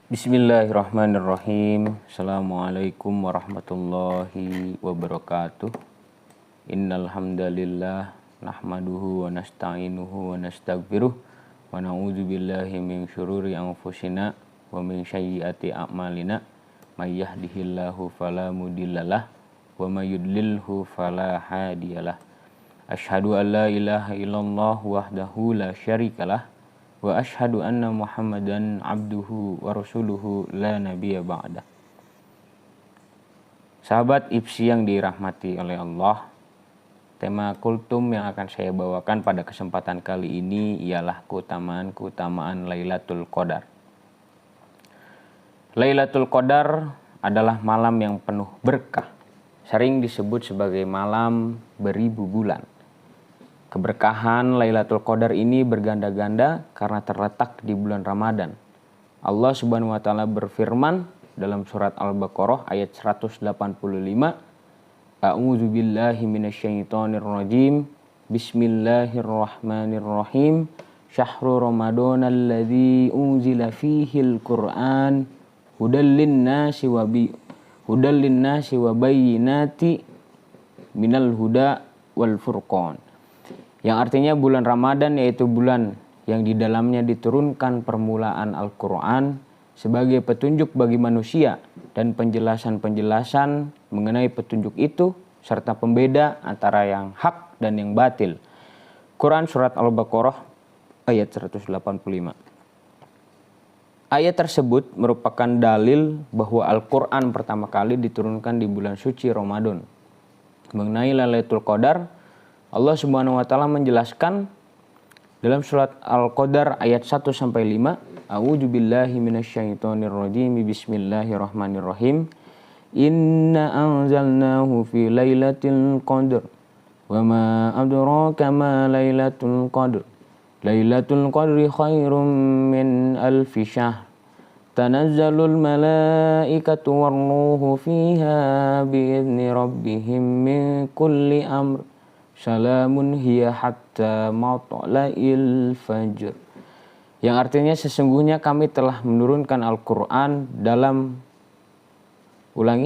Bismillahirrahmanirrahim. Assalamualaikum warahmatullahi wabarakatuh. Innal hamdalillah nahmaduhu wa nasta'inuhu wa nastaghfiruh wa na'udzu billahi min syururi anfusina wa min sayyiati a'malina may yahdihillahu fala mudhillalah wa may yudlilhu fala hadiyalah. Asyhadu an la ilaha illallah wahdahu la syarikalah wa asyhadu anna Muhammadan abduhu wa rasuluhu la nabiyya ba'dah. Sahabat IPSI yang dirahmati oleh Allah, tema kultum yang akan saya bawakan pada kesempatan kali ini ialah keutamaan Lailatul Qadar. Lailatul Qadar adalah malam yang penuh berkah, sering disebut sebagai malam beribu bulan. Keberkahan Lailatul Qadar ini berganda-ganda karena terletak di bulan Ramadan. Allah Subhanahu wa taala berfirman dalam surat Al-Baqarah ayat 185, A'udzu billahi minasyaitonir rajim. Bismillahirrahmanirrahim. Syahrul Ramadhanal ladzi unzila fihil Qur'an hudal linnasi wa bayyinati minal huda wal furqan. Yang artinya bulan Ramadan yaitu bulan yang di dalamnya diturunkan permulaan Al-Quran sebagai petunjuk bagi manusia dan penjelasan-penjelasan mengenai petunjuk itu serta pembeda antara yang hak dan yang batil. Quran surat Al-Baqarah ayat 185. Ayat tersebut merupakan dalil bahwa Al-Quran pertama kali diturunkan di bulan suci Ramadan. Mengenai Lailatul Qadar, Allah Subhanahu wa taala menjelaskan dalam surat Al-Qadar ayat 1-5, A'udzu billahi minasyaitonir rajim. Bismillahirrahmanirrahim. Inna anzalnahu fi lailatul qadr. Wa ma adraka ma lailatul qadr. Lailatul qadri khairum min alfi syahr. Tanazzalul malaikatu war-ruhu fiha bi'izni rabbihim min kulli amr. Salamun hiya hatta matla'il fajr. Yang artinya sesungguhnya kami telah menurunkan Al-Quran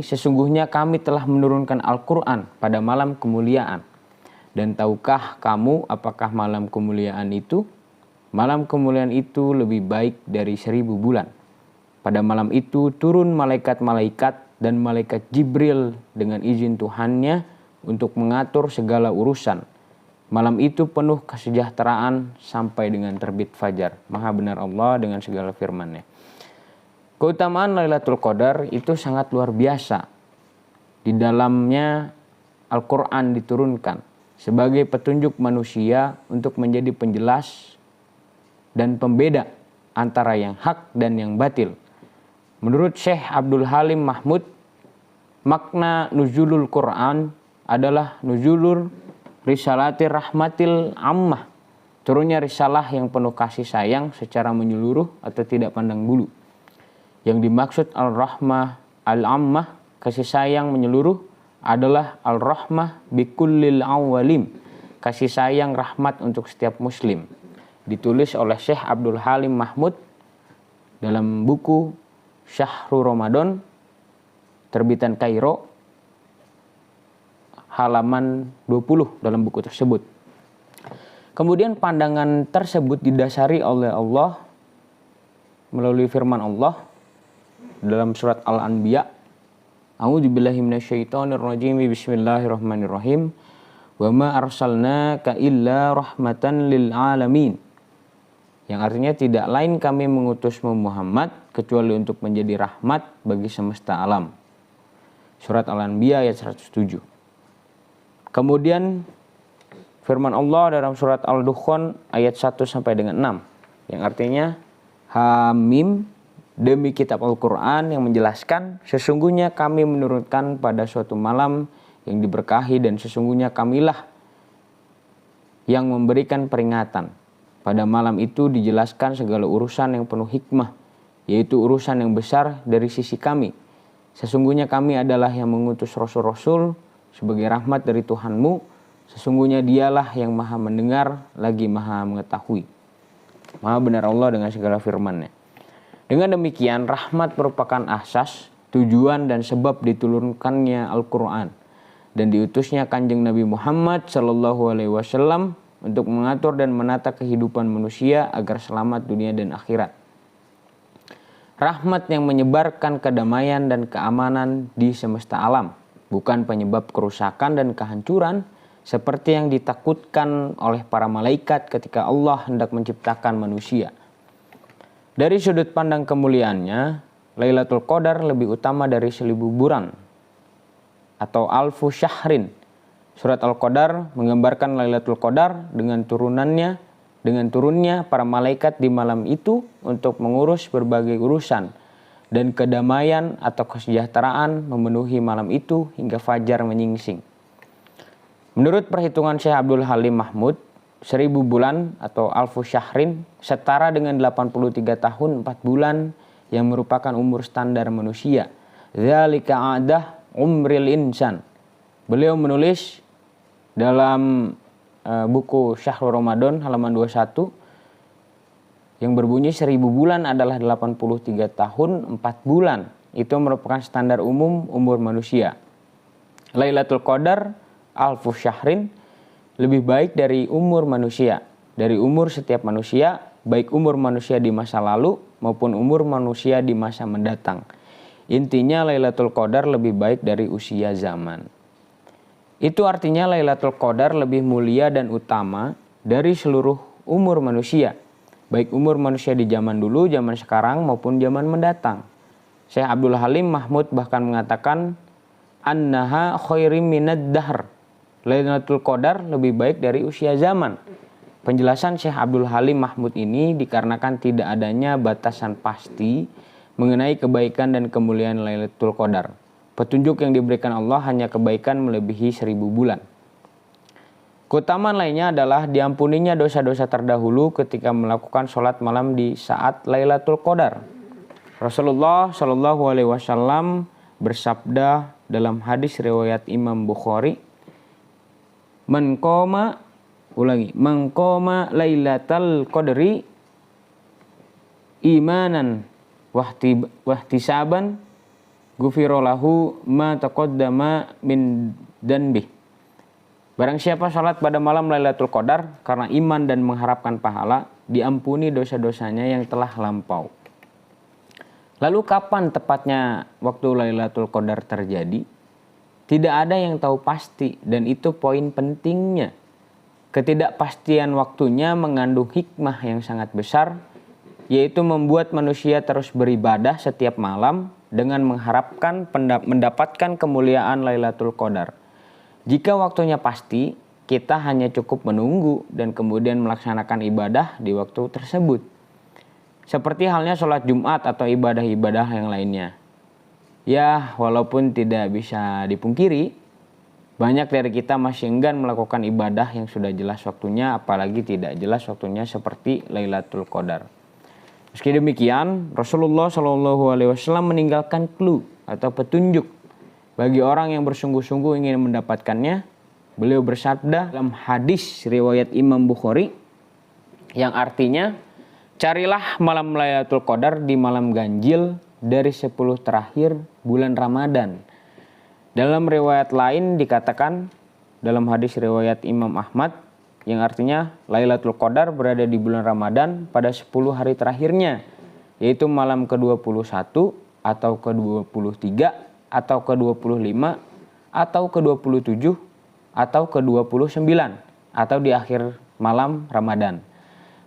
sesungguhnya kami telah menurunkan Al-Quran pada malam kemuliaan. Dan tahukah kamu apakah malam kemuliaan itu? Malam kemuliaan itu lebih baik dari 1000 bulan. Pada malam itu turun malaikat-malaikat dan malaikat Jibril dengan izin Tuhannya untuk mengatur segala urusan. Malam itu penuh kesejahteraan sampai dengan terbit fajar. Maha benar Allah dengan segala firman-Nya. Keutamaan Lailatul Qadar itu sangat luar biasa. Di dalamnya Al-Quran diturunkan sebagai petunjuk manusia untuk menjadi penjelas dan pembeda antara yang hak dan yang batil. Menurut Syekh Abdul Halim Mahmud, makna nuzulul Quran adalah nuzulur risalatir rahmatil ammah, turunnya risalah yang penuh kasih sayang secara menyeluruh atau tidak pandang bulu. Yang dimaksud al-rahmah al-ammah, kasih sayang menyeluruh, adalah al-rahmah bikullil awalim, kasih sayang rahmat untuk setiap muslim. Ditulis oleh Syekh Abdul Halim Mahmud dalam buku Syahrul Ramadan terbitan Kairo, halaman 20 dalam buku tersebut. Kemudian pandangan tersebut didasari oleh Allah melalui firman Allah dalam surat Al-Anbiya. A'udzu billahi minasyaitonir rajim. Bismillahirrahmanirrahim. Wa ma arsalnaka illa rahmatan lil alamin. Yang artinya tidak lain kami mengutusmu Muhammad kecuali untuk menjadi rahmat bagi semesta alam. Surat Al-Anbiya ayat 107. Kemudian firman Allah dalam surat Al-Dukhan ayat 1-6 yang artinya Hamim, demi kitab Al-Quran yang menjelaskan sesungguhnya kami menurunkan pada suatu malam yang diberkahi dan sesungguhnya kamilah yang memberikan peringatan. Pada malam itu dijelaskan segala urusan yang penuh hikmah, yaitu urusan yang besar dari sisi kami. Sesungguhnya kami adalah yang mengutus rasul-rasul sebagai rahmat dari Tuhanmu, sesungguhnya dialah yang maha mendengar lagi maha mengetahui. Maha benar Allah dengan segala firman-Nya. Dengan demikian, rahmat merupakan asas, tujuan dan sebab diturunkannya Al-Quran dan diutusnya Kanjeng Nabi Muhammad SAW untuk mengatur dan menata kehidupan manusia agar selamat dunia dan akhirat. Rahmat yang menyebarkan kedamaian dan keamanan di semesta alam, bukan penyebab kerusakan dan kehancuran seperti yang ditakutkan oleh para malaikat ketika Allah hendak menciptakan manusia. Dari sudut pandang kemuliaannya, Lailatul Qadar lebih utama dari 1000 bulan atau alfu syahrin. Surat Al-Qadar menggambarkan Lailatul Qadar dengan turunnya para malaikat di malam itu untuk mengurus berbagai urusan dan kedamaian atau kesejahteraan memenuhi malam itu hingga fajar menyingsing. Menurut perhitungan Syekh Abdul Halim Mahmud, 1000 bulan atau alfu syahrin setara dengan 83 tahun 4 bulan yang merupakan umur standar manusia. Dzalika adah umril insan. Beliau menulis dalam buku Syahrul Ramadan halaman 21 yang berbunyi 1000 bulan adalah 83 tahun 4 bulan. Itu merupakan standar umum umur manusia. Lailatul Qadar alfu syahrin lebih baik dari umur manusia. Dari umur setiap manusia, baik umur manusia di masa lalu maupun umur manusia di masa mendatang. Intinya Lailatul Qadar lebih baik dari usia zaman. Itu artinya Lailatul Qadar lebih mulia dan utama dari seluruh umur manusia. Baik umur manusia di zaman dulu, zaman sekarang maupun zaman mendatang. Syekh Abdul Halim Mahmud bahkan mengatakan annaha khairim minad dahr. Lailatul Qadar lebih baik dari usia zaman. Penjelasan Syekh Abdul Halim Mahmud ini dikarenakan tidak adanya batasan pasti mengenai kebaikan dan kemuliaan Lailatul Qadar. Petunjuk yang diberikan Allah hanya kebaikan melebihi 1000 bulan. Keutamaan lainnya adalah diampuninya dosa-dosa terdahulu ketika melakukan sholat malam di saat Lailatul Qadar. Rasulullah SAW bersabda dalam hadis riwayat Imam Bukhari, Man qoma lailatal qadri imanan wahtisaban ghufira lahu ma taqaddama min danbi. Barang siapa salat pada malam Lailatul Qadar karena iman dan mengharapkan pahala, diampuni dosa-dosanya yang telah lampau. Lalu kapan tepatnya waktu Lailatul Qadar terjadi? Tidak ada yang tahu pasti, dan itu poin pentingnya. Ketidakpastian waktunya mengandung hikmah yang sangat besar, yaitu membuat manusia terus beribadah setiap malam dengan mengharapkan mendapatkan kemuliaan Lailatul Qadar. Jika waktunya pasti, kita hanya cukup menunggu dan kemudian melaksanakan ibadah di waktu tersebut. Seperti halnya sholat Jumat atau ibadah-ibadah yang lainnya. Ya, walaupun tidak bisa dipungkiri, banyak dari kita masih enggan melakukan ibadah yang sudah jelas waktunya, apalagi tidak jelas waktunya seperti Lailatul Qadar. Meski demikian, Rasulullah SAW meninggalkan clue atau petunjuk bagi orang yang bersungguh-sungguh ingin mendapatkannya. Beliau bersabda dalam hadis riwayat Imam Bukhari yang artinya, carilah malam Lailatul Qadar di malam ganjil dari 10 terakhir bulan Ramadan. Dalam riwayat lain dikatakan dalam hadis riwayat Imam Ahmad yang artinya Lailatul Qadar berada di bulan Ramadan pada 10 hari terakhirnya, yaitu malam ke-21 atau ke-23 atau ke-25 atau ke-27 atau ke-29 atau di akhir malam Ramadan.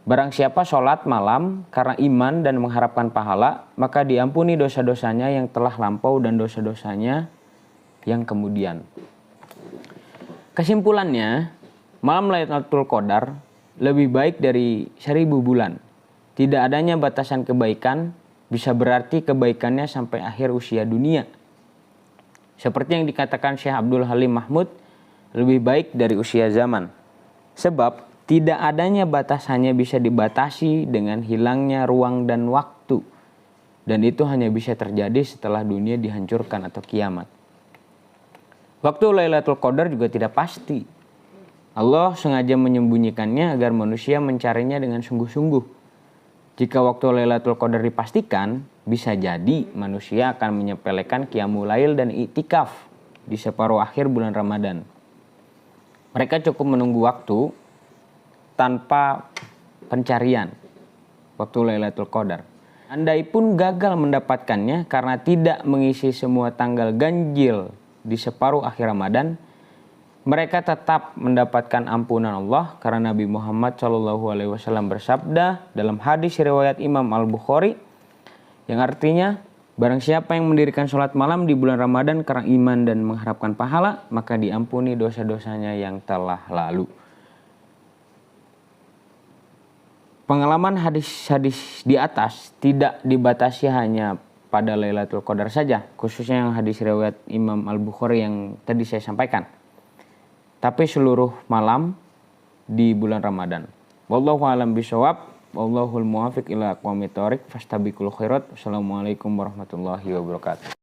Barang siapa sholat malam karena iman dan mengharapkan pahala, maka diampuni dosa-dosanya yang telah lampau dan dosa-dosanya yang kemudian. Kesimpulannya, malam Lailatul Qadar lebih baik dari 1000 bulan. Tidak adanya batasan kebaikan bisa berarti kebaikannya sampai akhir usia dunia. Seperti yang dikatakan Syekh Abdul Halim Mahmud, lebih baik dari usia zaman. Sebab tidak adanya batasannya bisa dibatasi dengan hilangnya ruang dan waktu. Dan itu hanya bisa terjadi setelah dunia dihancurkan atau kiamat. Waktu Lailatul Qadar juga tidak pasti. Allah sengaja menyembunyikannya agar manusia mencarinya dengan sungguh-sungguh. Jika waktu Lailatul Qadar dipastikan, bisa jadi manusia akan menyepelekan qiyamul lail dan i'tikaf di separuh akhir bulan Ramadan. Mereka cukup menunggu waktu tanpa pencarian waktu Lailatul Qadar. Andai pun gagal mendapatkannya karena tidak mengisi semua tanggal ganjil di separuh akhir Ramadan, mereka tetap mendapatkan ampunan Allah karena Nabi Muhammad SAW bersabda dalam hadis riwayat Imam Al-Bukhari yang artinya, barang siapa yang mendirikan sholat malam di bulan Ramadan karena iman dan mengharapkan pahala, maka diampuni dosa-dosanya yang telah lalu. Pengalaman hadis-hadis di atas tidak dibatasi hanya pada Lailatul Qadar saja, khususnya yang hadis riwayat Imam Al-Bukhari yang tadi saya sampaikan, tapi seluruh malam di bulan Ramadan. Wallahu a'lam bishawab, wallahul muwaffiq ila aqwamit thoriq, fastabiqul khairat. Wassalamualaikum warahmatullahi wabarakatuh.